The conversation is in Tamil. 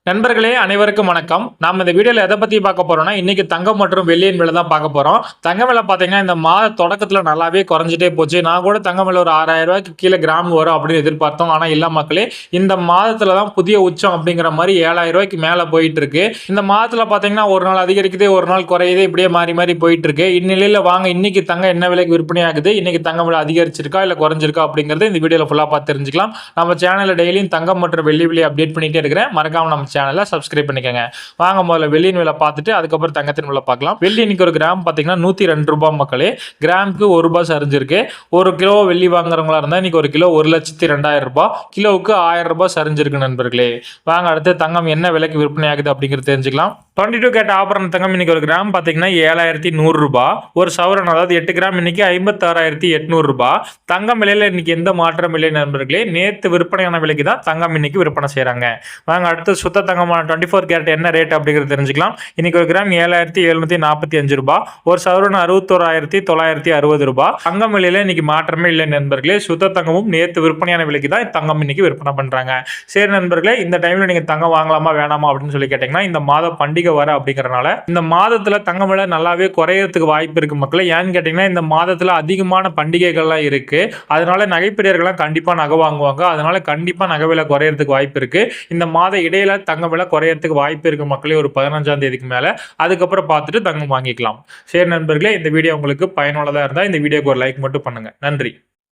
நண்பர்களே அனைவருக்கும் வணக்கம். நாம இந்த வீடியோல எதை பத்தி பார்க்க போறோம்னா, இன்னைக்கு தங்கம் மற்றும் வெள்ளியின் விலை தான் பார்க்க போறோம். தங்க விலை பார்த்தீங்கன்னா, இந்த மாத தொடக்கத்துல நல்லாவே குறைஞ்சிட்டே போச்சு. நான் கூட தங்கம் விலை ஒரு ரூ. 6000 கீழ கிராம் வரும் அப்படின்னு எதிர்பார்த்தோம். ஆனா இல்ல மக்களே, இந்த மாதத்துல தான் புதிய உச்சம் அப்படிங்கிற மாரி ரூ. 7000 மேல போயிட்டு இருக்கு. இந்த மாதத்துல பார்த்தீங்கன்னா, ஒரு நாள் அதிகரிக்குது, ஒரு நாள் குறையுது, இப்படியே மாறி மாறி போயிட்டு இருக்கு. இந்நிலையில வாங்க இன்னைக்கு தங்கம் என்ன விலைக்கு விற்பனை ஆகுது, இன்னைக்கு தங்கம் விலை அதிகரிச்சிருக்கா இல்ல குறைஞ்சிருக்கா அப்படிங்கறத இந்த வீடியோல ஃபுல்லா பார்த்து தெரிஞ்சுக்கலாம். நம்ம சேனல்ல டெய்லியும் தங்கம் மற்றும் வெள்ளி விலை அப்டேட் பண்ணிட்டே இருக்கிறேன். மறக்காம நம்ம சேனலை சப்ஸ்கிரைப் பண்ணிக்கங்க. வாங்க முதல்ல வெள்ளியின் விலை பார்த்துட்டு அதுக்கப்புறம் தங்கத்தின் விலை பார்க்கலாம். வெள்ளி இன்னைக்கு ஒரு கிராம் பார்த்தீங்கன்னா ₹102 மக்களே. கிராமுக்கு ₹1 சரிஞ்சிருக்கு. ஒரு கிலோ வெள்ளி வாங்குறவங்களா இருந்தா இன்னைக்கு ஒரு கிலோ ₹1,02,000, கிலோவுக்கு ₹1000 சரிஞ்சிருக்கு நண்பர்களே. வாங்க அடுத்து தங்கம் என்ன விலைக்கு விற்பனை ஆகுது அப்படிங்கிறது தெரிஞ்சுக்கலாம். 22 கேரட் ஆபரண தங்கம் இன்னைக்கு ஒரு கிராம் பார்த்தீங்கன்னா ₹7,100. ஒரு சவரன் அதாவது 8 கிராம் இன்னைக்கு ₹56,800. தங்கம் விலையில இன்னைக்கு எந்த மாற்றம் இல்லை நண்பர்களே. நேற்று விற்பனையான விலைக்கு தான் தங்கம் இன்னைக்கு விற்பனை செய்யறாங்க. வாங்க அடுத்து சுத்த தங்கமான 24 கேரட் என்ன ரேட் அப்படிங்கிறது தெரிஞ்சுக்கலாம். இன்னைக்கு ஒரு கிராம் ₹7,745. ஒரு சவரன் ₹61,960. தங்கம் விலையில இன்னைக்கு மாற்றமே இல்லை நண்பர்களே. சுத்த தங்கமும் நேற்று விற்பனையான விலைக்கு தான் தங்கம் இன்னைக்கு விற்பனை பண்றாங்க. சரி நண்பர்களே, இந்த டைம்ல நீங்க தங்கம் வாங்கலாமா வேணாமா அப்படின்னு சொல்லி கேட்டீங்கன்னா, இந்த மாத பண்டிகை வர அப்படிங்கறனால இந்த மாதத்துல தங்கம் விலை நல்லாவே குறையறதுக்கு வாய்ப்பு இருக்கு மக்களே. ஏன்னு கேட்டீங்கன்னா, இந்த மாதத்துல அதிகமான பண்டிகைகள்லாம் இருக்கு. அதனால நகைப்பிரியர்கள்லாம் கண்டிப்பா நகை வாங்குவாங்க. அதனால கண்டிப்பா நகை விலை குறையறதுக்கு வாய்ப்பு இருக்கு. இந்த மாத இடையில தங்க விலை குறையறதுக்கு வாய்ப்பு இருக்கு மக்களே. ஒரு 15ஆம் தேதிக்கு மேல அதுக்கப்புறம் பார்த்துட்டு தங்கம் வாங்கிக்கலாம். சரி நண்பர்களே, இந்த வீடியோ உங்களுக்கு பயனுள்ளதா இருந்தா இந்த வீடியோக்கு ஒரு லைக் மட்டும் பண்ணுங்க. நன்றி.